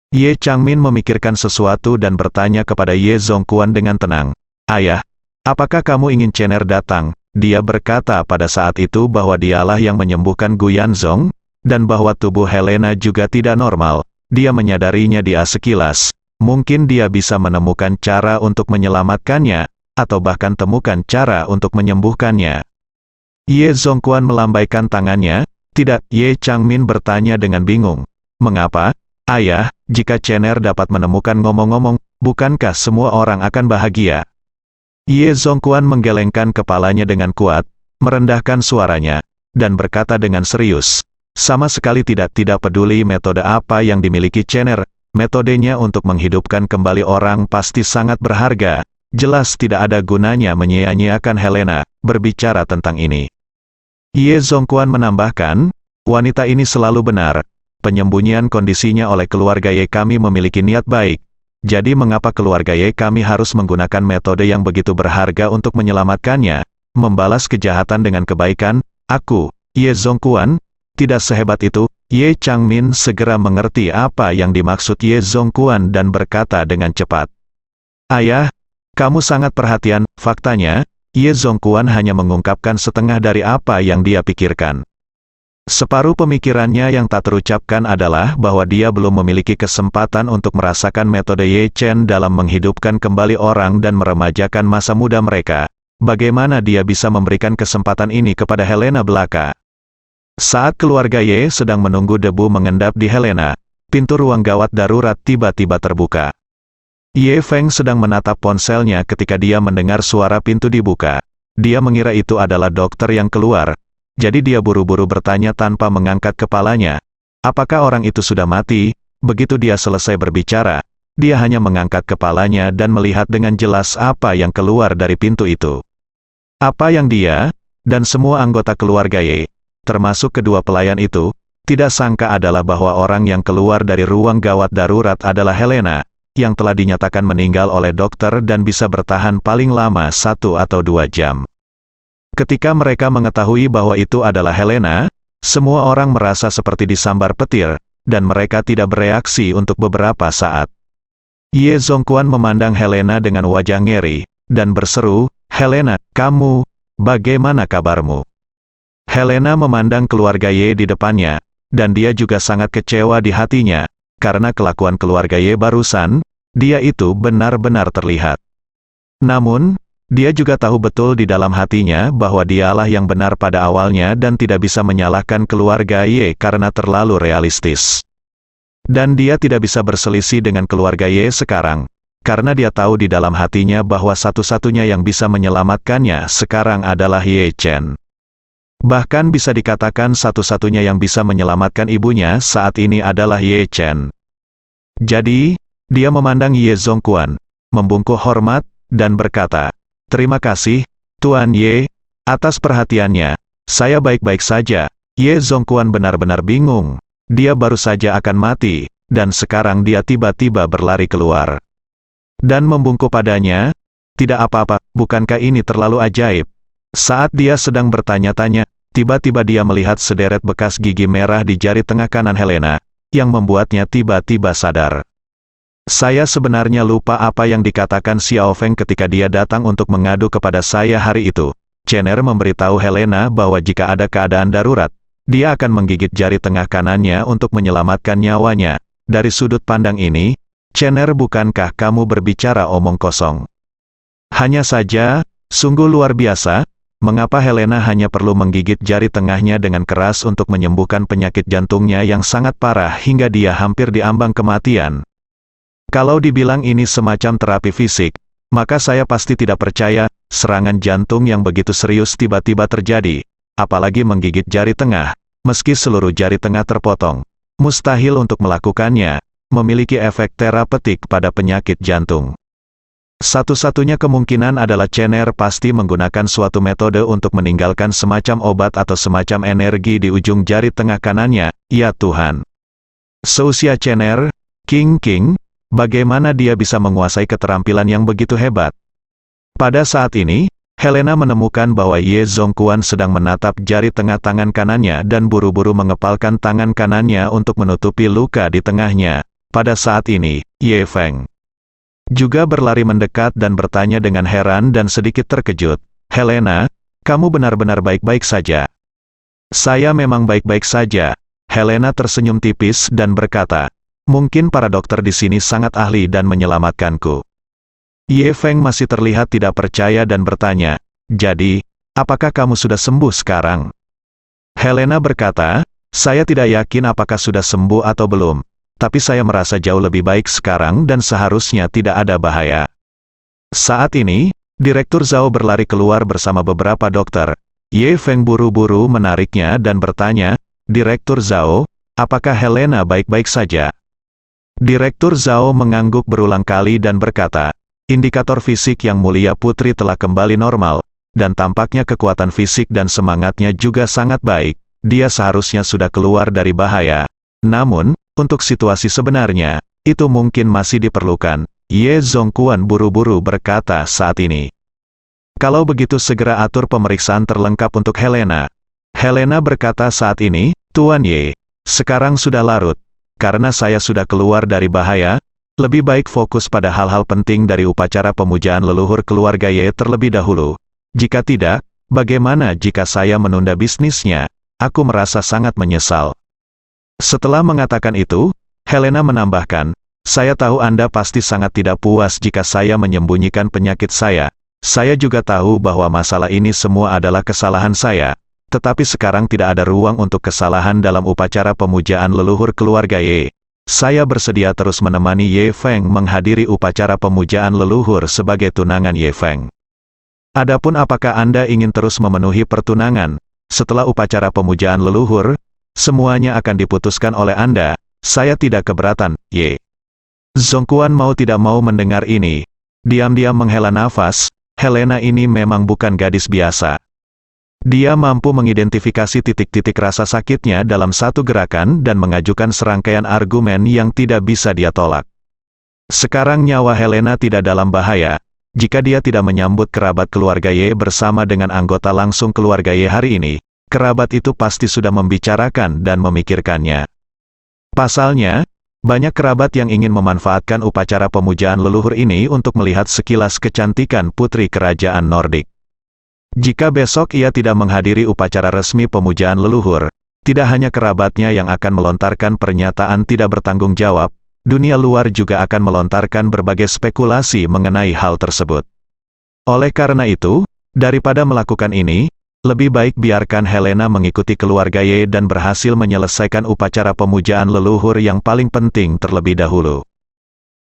Ye Changmin memikirkan sesuatu dan bertanya kepada Ye Zongquan dengan tenang. "Ayah, apakah kamu ingin Chener datang?" Dia berkata pada saat itu bahwa dialah yang menyembuhkan Guyanzong, dan bahwa tubuh Helena juga tidak normal. Dia menyadarinya dia sekilas. Mungkin dia bisa menemukan cara untuk menyelamatkannya, atau bahkan temukan cara untuk menyembuhkannya. Ye Zongquan melambaikan tangannya. "Tidak," Ye Changmin bertanya dengan bingung. "Mengapa? Ayah, jika Chener dapat menemukan ngomong-ngomong, bukankah semua orang akan bahagia?" Ye Zongquan menggelengkan kepalanya dengan kuat, merendahkan suaranya, dan berkata dengan serius, "Sama sekali tidak peduli metode apa yang dimiliki Chener, metodenya untuk menghidupkan kembali orang pasti sangat berharga. Jelas tidak ada gunanya menyia-nyiakan Helena, berbicara tentang ini." Ye Zongquan menambahkan, "Wanita ini selalu benar. Penyembunyian kondisinya oleh keluarga Ye kami memiliki niat baik. Jadi mengapa keluarga Ye kami harus menggunakan metode yang begitu berharga untuk menyelamatkannya, membalas kejahatan dengan kebaikan? Aku, Ye Zongquan, tidak sehebat itu." Ye Changmin segera mengerti apa yang dimaksud Ye Zongquan dan berkata dengan cepat, "Ayah, kamu sangat perhatian." Faktanya, Ye Zongquan hanya mengungkapkan setengah dari apa yang dia pikirkan. Separuh pemikirannya yang tak terucapkan adalah bahwa dia belum memiliki kesempatan untuk merasakan metode Ye Chen dalam menghidupkan kembali orang dan meremajakan masa muda mereka. Bagaimana dia bisa memberikan kesempatan ini kepada Helena belaka? Saat keluarga Ye sedang menunggu debu mengendap di Helena, pintu ruang gawat darurat tiba-tiba terbuka. Ye Feng sedang menatap ponselnya ketika dia mendengar suara pintu dibuka. Dia mengira itu adalah dokter yang keluar. Jadi dia buru-buru bertanya tanpa mengangkat kepalanya, "Apakah orang itu sudah mati?" Begitu dia selesai berbicara, dia hanya mengangkat kepalanya dan melihat dengan jelas apa yang keluar dari pintu itu. Apa yang dia, dan semua anggota keluarga Ye, termasuk kedua pelayan itu, tidak sangka adalah bahwa orang yang keluar dari ruang gawat darurat adalah Helena, yang telah dinyatakan meninggal oleh dokter dan bisa bertahan paling lama 1 atau 2 jam. Ketika mereka mengetahui bahwa itu adalah Helena, semua orang merasa seperti disambar petir, dan mereka tidak bereaksi untuk beberapa saat. Ye Zongquan memandang Helena dengan wajah ngeri, dan berseru, "Helena, kamu, bagaimana kabarmu?" Helena memandang keluarga Ye di depannya, dan dia juga sangat kecewa di hatinya, karena kelakuan keluarga Ye barusan, dia itu benar-benar terlihat. Namun, dia juga tahu betul di dalam hatinya bahwa dialah yang benar pada awalnya dan tidak bisa menyalahkan keluarga Ye karena terlalu realistis. Dan dia tidak bisa berselisih dengan keluarga Ye sekarang, karena dia tahu di dalam hatinya bahwa satu-satunya yang bisa menyelamatkannya sekarang adalah Ye Chen. Bahkan bisa dikatakan satu-satunya yang bisa menyelamatkan ibunya saat ini adalah Ye Chen. Jadi, dia memandang Ye Zongquan, membungkuk hormat, dan berkata, "Terima kasih, Tuan Ye, atas perhatiannya. Saya baik-baik saja." Ye Zongquan benar-benar bingung. Dia baru saja akan mati, dan sekarang dia tiba-tiba berlari keluar. Dan membungkuk padanya, "Tidak apa-apa, bukankah ini terlalu ajaib?" Saat dia sedang bertanya-tanya, tiba-tiba dia melihat sederet bekas gigi merah di jari tengah kanan Helena, yang membuatnya tiba-tiba sadar. Saya sebenarnya lupa apa yang dikatakan Xiao Feng ketika dia datang untuk mengadu kepada saya hari itu. Chener memberitahu Helena bahwa jika ada keadaan darurat, dia akan menggigit jari tengah kanannya untuk menyelamatkan nyawanya. Dari sudut pandang ini, Chener, bukankah kamu berbicara omong kosong? Hanya saja, sungguh luar biasa, mengapa Helena hanya perlu menggigit jari tengahnya dengan keras untuk menyembuhkan penyakit jantungnya yang sangat parah hingga dia hampir diambang kematian. Kalau dibilang ini semacam terapi fisik, maka saya pasti tidak percaya, serangan jantung yang begitu serius tiba-tiba terjadi, apalagi menggigit jari tengah, meski seluruh jari tengah terpotong. Mustahil untuk melakukannya, memiliki efek terapeutik pada penyakit jantung. Satu-satunya kemungkinan adalah Chener pasti menggunakan suatu metode untuk meninggalkan semacam obat atau semacam energi di ujung jari tengah kanannya, ya Tuhan. Seusia Chener, King, bagaimana dia bisa menguasai keterampilan yang begitu hebat? Pada saat ini, Helena menemukan bahwa Ye Zongquan sedang menatap jari tengah tangan kanannya dan buru-buru mengepalkan tangan kanannya untuk menutupi luka di tengahnya. Pada saat ini, Ye Feng juga berlari mendekat dan bertanya dengan heran dan sedikit terkejut, "Helena, kamu benar-benar baik-baik saja?" "Saya memang baik-baik saja." Helena tersenyum tipis dan berkata, "Mungkin para dokter di sini sangat ahli dan menyelamatkanku." Ye Feng masih terlihat tidak percaya dan bertanya, "Jadi, apakah kamu sudah sembuh sekarang?" Helena berkata, "Saya tidak yakin apakah sudah sembuh atau belum. Tapi saya merasa jauh lebih baik sekarang dan seharusnya tidak ada bahaya." Saat ini, Direktur Zhao berlari keluar bersama beberapa dokter. Ye Feng buru-buru menariknya dan bertanya, "Direktur Zhao, apakah Helena baik-baik saja?" Direktur Zhao mengangguk berulang kali dan berkata, "Indikator fisik yang mulia putri telah kembali normal, dan tampaknya kekuatan fisik dan semangatnya juga sangat baik. Dia seharusnya sudah keluar dari bahaya. Namun, untuk situasi sebenarnya, itu mungkin masih diperlukan." Ye Zongquan buru-buru berkata saat ini. "Kalau begitu segera atur pemeriksaan terlengkap untuk Helena." Helena berkata saat ini, "Tuan Ye, sekarang sudah larut. Karena saya sudah keluar dari bahaya, lebih baik fokus pada hal-hal penting dari upacara pemujaan leluhur keluarga Ye terlebih dahulu. Jika tidak, bagaimana jika saya menunda bisnisnya? Aku merasa sangat menyesal." Setelah mengatakan itu, Helena menambahkan, "Saya tahu Anda pasti sangat tidak puas jika saya menyembunyikan penyakit saya. Saya juga tahu bahwa masalah ini semua adalah kesalahan saya. Tetapi sekarang tidak ada ruang untuk kesalahan dalam upacara pemujaan leluhur keluarga Ye. Saya bersedia terus menemani Ye Feng menghadiri upacara pemujaan leluhur sebagai tunangan Ye Feng. Adapun apakah Anda ingin terus memenuhi pertunangan setelah upacara pemujaan leluhur, semuanya akan diputuskan oleh Anda. Saya tidak keberatan, Ye." Zongquan mau tidak mau mendengar ini. Diam-diam menghela nafas, Helena ini memang bukan gadis biasa. Dia mampu mengidentifikasi titik-titik rasa sakitnya dalam satu gerakan dan mengajukan serangkaian argumen yang tidak bisa dia tolak. Sekarang nyawa Helena tidak dalam bahaya. Jika dia tidak menyambut kerabat keluarga Ye bersama dengan anggota langsung keluarga Ye hari ini, kerabat itu pasti sudah membicarakan dan memikirkannya. Pasalnya, banyak kerabat yang ingin memanfaatkan upacara pemujaan leluhur ini untuk melihat sekilas kecantikan putri kerajaan Nordik. Jika besok ia tidak menghadiri upacara resmi pemujaan leluhur, tidak hanya kerabatnya yang akan melontarkan pernyataan tidak bertanggung jawab, dunia luar juga akan melontarkan berbagai spekulasi mengenai hal tersebut. Oleh karena itu, daripada melakukan ini, lebih baik biarkan Helena mengikuti keluarga Ye dan berhasil menyelesaikan upacara pemujaan leluhur yang paling penting terlebih dahulu.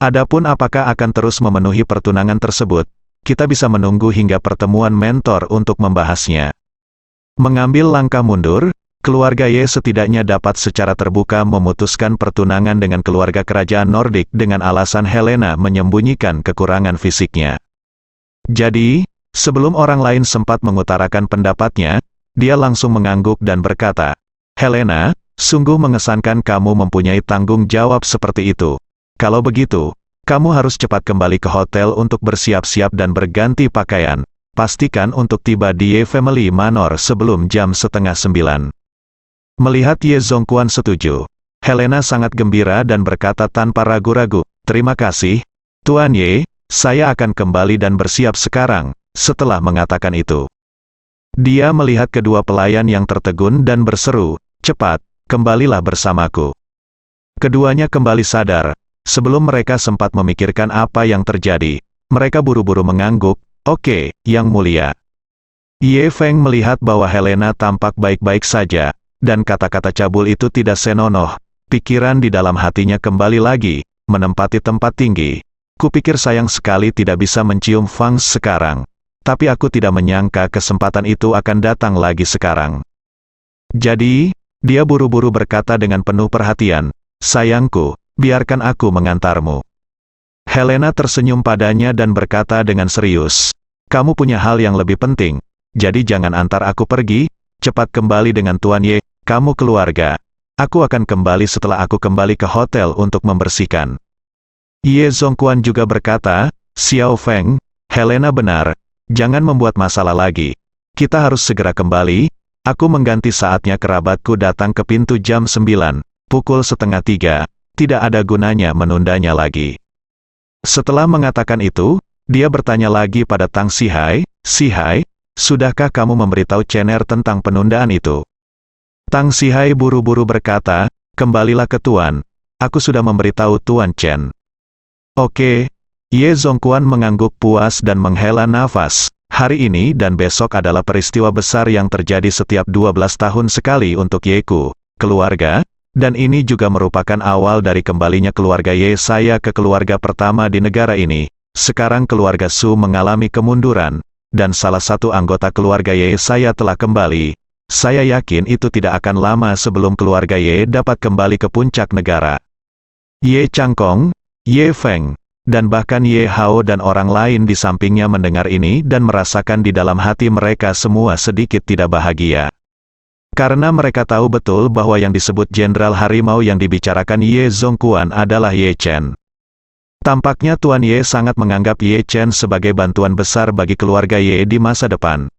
Adapun apakah akan terus memenuhi pertunangan tersebut, kita bisa menunggu hingga pertemuan mentor untuk membahasnya. Mengambil langkah mundur, keluarga Ye setidaknya dapat secara terbuka memutuskan pertunangan dengan keluarga kerajaan Nordik dengan alasan Helena menyembunyikan kekurangan fisiknya. Jadi, sebelum orang lain sempat mengutarakan pendapatnya, dia langsung mengangguk dan berkata, "Helena, sungguh mengesankan kamu mempunyai tanggung jawab seperti itu. Kalau begitu, Kamu harus cepat kembali ke hotel untuk bersiap-siap dan berganti pakaian. Pastikan untuk tiba di Ye Family Manor sebelum jam 8:30. Melihat Ye Zongquan setuju, Helena sangat gembira dan berkata tanpa ragu-ragu, "Terima kasih, Tuan Ye, saya akan kembali dan bersiap sekarang." Setelah mengatakan itu, dia melihat kedua pelayan yang tertegun dan berseru, "Cepat, kembalilah bersamaku." Keduanya kembali sadar. Sebelum mereka sempat memikirkan apa yang terjadi, mereka buru-buru mengangguk, "Oke, Yang Mulia." Ye Feng melihat bahwa Helena tampak baik-baik saja, dan kata-kata cabul itu tidak senonoh. Pikiran di dalam hatinya kembali lagi, menempati tempat tinggi. Kupikir sayang sekali tidak bisa mencium Fangs sekarang. Tapi aku tidak menyangka kesempatan itu akan datang lagi sekarang. Jadi, dia buru-buru berkata dengan penuh perhatian, "Sayangku, biarkan aku mengantarmu." Helena tersenyum padanya dan berkata dengan serius, "Kamu punya hal yang lebih penting, jadi jangan antar aku pergi, cepat kembali dengan Tuan Ye, kamu keluarga. Aku akan kembali setelah aku kembali ke hotel untuk membersihkan." Ye Zongquan juga berkata, "Xiao Feng, Helena benar, jangan membuat masalah lagi. Kita harus segera kembali, aku mengganti saatnya kerabatku datang ke pintu jam 9, pukul 2:30. Tidak ada gunanya menundanya lagi." Setelah mengatakan itu, dia bertanya lagi pada Tang Sihai, "Sihai, sudahkah kamu memberitahu Chener tentang penundaan itu?" Tang Sihai buru-buru berkata, "Kembalilah ke Tuan. Aku sudah memberitahu Tuan Chen." "Oke." Ye Zongquan mengangguk puas dan menghela nafas. Hari ini dan besok adalah peristiwa besar yang terjadi setiap 12 tahun sekali untuk Yeku, keluarga, dan ini juga merupakan awal dari kembalinya keluarga Ye saya ke keluarga pertama di negara ini. Sekarang keluarga Su mengalami kemunduran, dan salah satu anggota keluarga Ye saya telah kembali. Saya yakin itu tidak akan lama sebelum keluarga Ye dapat kembali ke puncak negara. Ye Changkong, Ye Feng, dan bahkan Ye Hao dan orang lain di sampingnya mendengar ini dan merasakan di dalam hati mereka semua sedikit tidak bahagia. Karena mereka tahu betul bahwa yang disebut Jenderal Harimau yang dibicarakan Ye Zongquan adalah Ye Chen. Tampaknya Tuan Ye sangat menganggap Ye Chen sebagai bantuan besar bagi keluarga Ye di masa depan.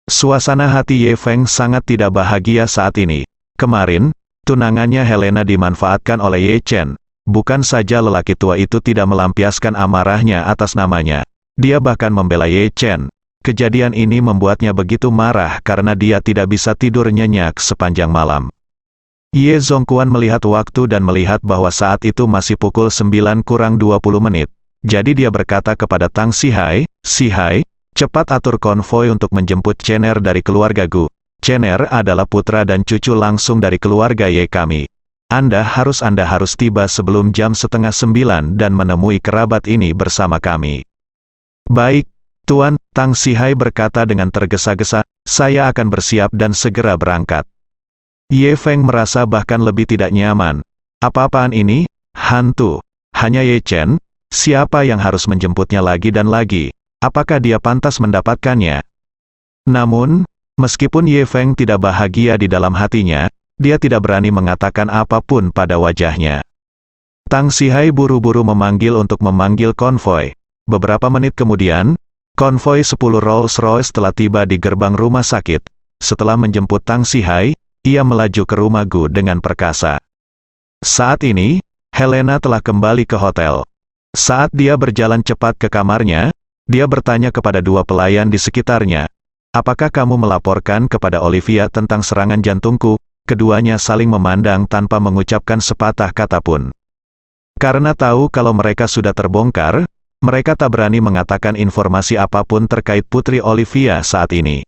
Suasana hati Ye Feng sangat tidak bahagia saat ini. Kemarin, tunangannya Helena dimanfaatkan oleh Ye Chen. Bukan saja lelaki tua itu tidak melampiaskan amarahnya atas namanya, dia bahkan membela Ye Chen. Kejadian ini membuatnya begitu marah karena dia tidak bisa tidur nyenyak sepanjang malam. Ye Zongquan melihat waktu dan melihat bahwa saat itu masih pukul 9:20. Jadi dia berkata kepada Tang Sihai, "Sihai, cepat atur konvoi untuk menjemput Chener dari keluarga Gu. Chener adalah putra dan cucu langsung dari keluarga Ye kami. Anda harus tiba sebelum jam 8:30 dan menemui kerabat ini bersama kami." "Baik, Tuan," Tang Sihai berkata dengan tergesa-gesa, "saya akan bersiap dan segera berangkat." Ye Feng merasa bahkan lebih tidak nyaman. Apa-apaan ini? Hantu. Hanya Ye Chen? Siapa yang harus menjemputnya lagi dan lagi? Apakah dia pantas mendapatkannya? Namun, meskipun Ye Feng tidak bahagia di dalam hatinya, dia tidak berani mengatakan apapun pada wajahnya. Tang Sihai buru-buru memanggil konvoi. Beberapa menit kemudian, konvoi 10 Rolls-Royce telah tiba di gerbang rumah sakit. Setelah menjemput Tang Sihai, ia melaju ke rumah Gu dengan perkasa. Saat ini, Helena telah kembali ke hotel. Saat dia berjalan cepat ke kamarnya, dia bertanya kepada dua pelayan di sekitarnya, "Apakah kamu melaporkan kepada Olivia tentang serangan jantungku?" Keduanya saling memandang tanpa mengucapkan sepatah kata pun. Karena tahu kalau mereka sudah terbongkar, mereka tak berani mengatakan informasi apapun terkait Putri Olivia saat ini.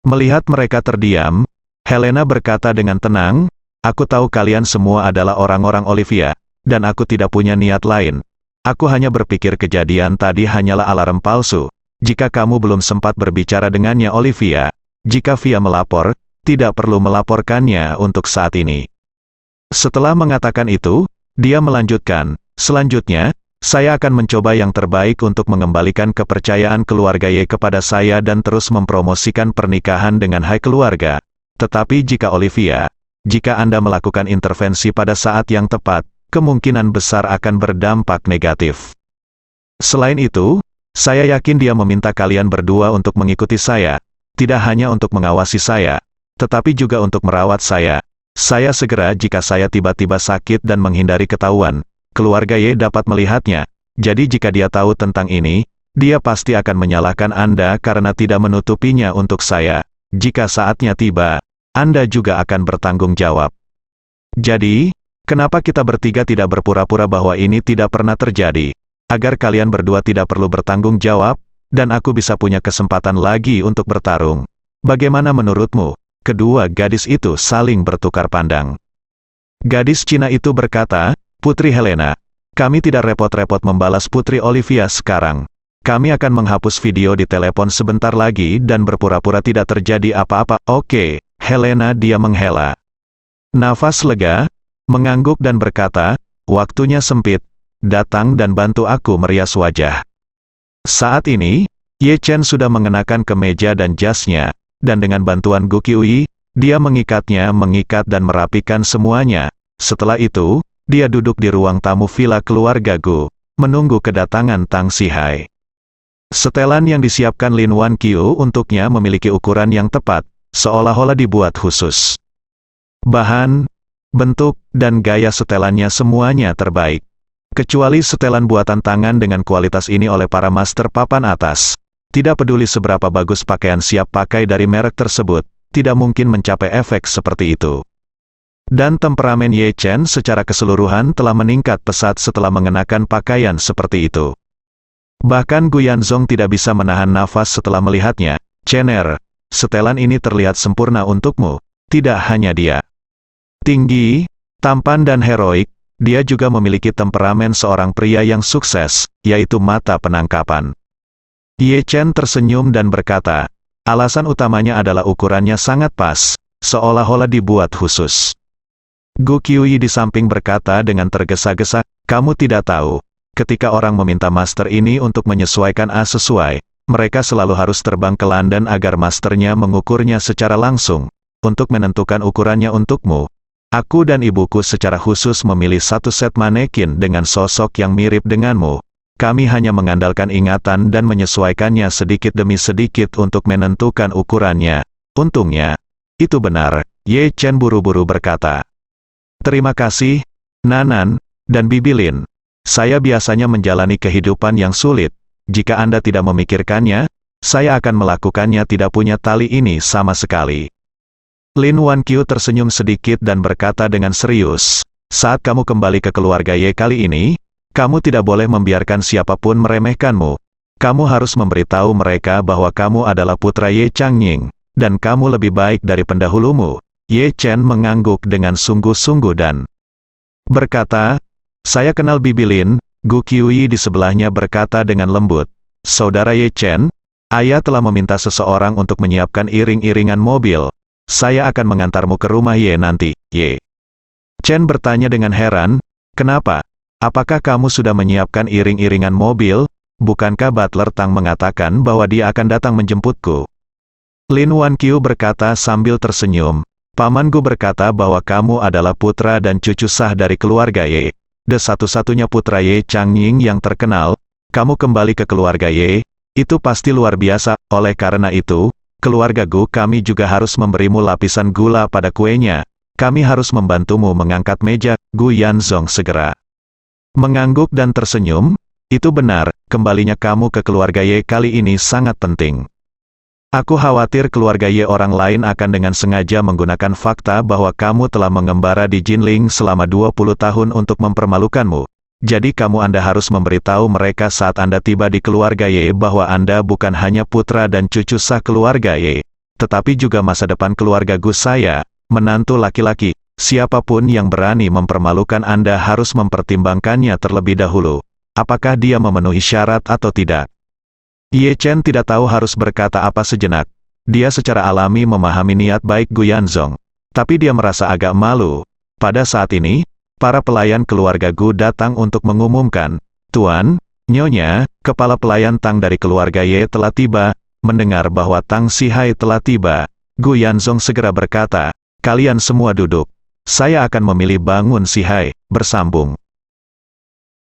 Melihat mereka terdiam, Helena berkata dengan tenang, "Aku tahu kalian semua adalah orang-orang Olivia, dan aku tidak punya niat lain. Aku hanya berpikir kejadian tadi hanyalah alarm palsu. Jika kamu belum sempat berbicara dengannya Olivia, jika Via melapor, tidak perlu melaporkannya untuk saat ini." Setelah mengatakan itu, dia melanjutkan, "Selanjutnya, saya akan mencoba yang terbaik untuk mengembalikan kepercayaan keluarga Ye kepada saya dan terus mempromosikan pernikahan dengan Hai keluarga. Tetapi jika Olivia, jika Anda melakukan intervensi pada saat yang tepat, kemungkinan besar akan berdampak negatif. Selain itu, saya yakin dia meminta kalian berdua untuk mengikuti saya, tidak hanya untuk mengawasi saya, tetapi juga untuk merawat saya. Saya segera jika saya tiba-tiba sakit dan menghindari ketahuan. Keluarga Y dapat melihatnya, jadi jika dia tahu tentang ini, dia pasti akan menyalahkan Anda karena tidak menutupinya untuk saya. Jika saatnya tiba, Anda juga akan bertanggung jawab. Jadi, kenapa kita bertiga tidak berpura-pura bahwa ini tidak pernah terjadi? Agar kalian berdua tidak perlu bertanggung jawab, dan aku bisa punya kesempatan lagi untuk bertarung. Bagaimana menurutmu? Kedua gadis itu saling bertukar pandang. Gadis Cina itu berkata, Putri Helena, kami tidak repot-repot membalas Putri Olivia sekarang. Kami akan menghapus video di telepon sebentar lagi dan berpura-pura tidak terjadi apa-apa. Oke, Helena dia menghela nafas lega, mengangguk dan berkata, waktunya sempit, datang dan bantu aku merias wajah. Saat ini, Ye Chen sudah mengenakan kemeja dan jasnya, dan dengan bantuan Gu Qiuyi, dia mengikat dan merapikan semuanya. Setelah itu, dia duduk di ruang tamu villa keluarga Gu, menunggu kedatangan Tang Sihai. Setelan yang disiapkan Lin Wan Qiu untuknya memiliki ukuran yang tepat, seolah-olah dibuat khusus. Bahan, bentuk, dan gaya setelannya semuanya terbaik. Kecuali setelan buatan tangan dengan kualitas ini oleh para master papan atas. Tidak peduli seberapa bagus pakaian siap pakai dari merek tersebut, tidak mungkin mencapai efek seperti itu. Dan temperamen Ye Chen secara keseluruhan telah meningkat pesat setelah mengenakan pakaian seperti itu. Bahkan Gu Yanzong tidak bisa menahan nafas setelah melihatnya. Chener, setelan ini terlihat sempurna untukmu. Tidak hanya dia tinggi, tampan dan heroik, dia juga memiliki temperamen seorang pria yang sukses, yaitu mata penangkapan. Ye Chen tersenyum dan berkata, alasan utamanya adalah ukurannya sangat pas, seolah-olah dibuat khusus. Gu Qiuyi di samping berkata dengan tergesa-gesa, kamu tidak tahu, ketika orang meminta master ini untuk menyesuaikan A sesuai, mereka selalu harus terbang ke London agar masternya mengukurnya secara langsung, untuk menentukan ukurannya untukmu. Aku dan ibuku secara khusus memilih satu set manekin dengan sosok yang mirip denganmu. Kami hanya mengandalkan ingatan dan menyesuaikannya sedikit demi sedikit untuk menentukan ukurannya. Untungnya, itu benar, Ye Chen buru-buru berkata. Terima kasih, Nanan, dan Bibi Lin. Saya biasanya menjalani kehidupan yang sulit. Jika Anda tidak memikirkannya, saya akan melakukannya tidak punya tali ini sama sekali. Lin Wan Qiu tersenyum sedikit dan berkata dengan serius, saat kamu kembali ke keluarga Ye kali ini, kamu tidak boleh membiarkan siapapun meremehkanmu. Kamu harus memberitahu mereka bahwa kamu adalah putra Ye Changying, dan kamu lebih baik dari pendahulumu. Ye Chen mengangguk dengan sungguh-sungguh dan berkata, saya kenal Bibi Lin. Gu Qiuyi di sebelahnya berkata dengan lembut, Saudara Ye Chen, ayah telah meminta seseorang untuk menyiapkan iring-iringan mobil. Saya akan mengantarmu ke rumah Ye nanti. Ye Chen bertanya dengan heran, kenapa? Apakah kamu sudah menyiapkan iring-iringan mobil? Bukankah Butler Tang mengatakan bahwa dia akan datang menjemputku? Lin Wan Qiu berkata sambil tersenyum. Paman Gu berkata bahwa kamu adalah putra dan cucu sah dari keluarga Ye. The satu-satunya putra Ye Changying yang terkenal. Kamu kembali ke keluarga Ye. Itu pasti luar biasa. Oleh karena itu, keluarga Gu kami juga harus memberimu lapisan gula pada kuenya. Kami harus membantumu mengangkat meja. Gu Yanzong segera mengangguk dan tersenyum, itu benar, kembalinya kamu ke keluarga Ye kali ini sangat penting. Aku khawatir keluarga Ye orang lain akan dengan sengaja menggunakan fakta bahwa kamu telah mengembara di Jinling selama 20 tahun untuk mempermalukanmu. Jadi Anda harus memberitahu mereka saat Anda tiba di keluarga Ye bahwa Anda bukan hanya putra dan cucu sah keluarga Ye, tetapi juga masa depan keluarga Gu saya, menantu laki-laki. Siapapun yang berani mempermalukan Anda harus mempertimbangkannya terlebih dahulu. Apakah dia memenuhi syarat atau tidak? Ye Chen tidak tahu harus berkata apa sejenak. Dia secara alami memahami niat baik Gu Yanzong. Tapi dia merasa agak malu. Pada saat ini, para pelayan keluarga Gu datang untuk mengumumkan, Tuan, Nyonya, kepala pelayan Tang dari keluarga Ye telah tiba. Mendengar bahwa Tang Sihai telah tiba, Gu Yanzong segera berkata, kalian semua duduk. Saya akan memilih bangun si Hai, bersambung.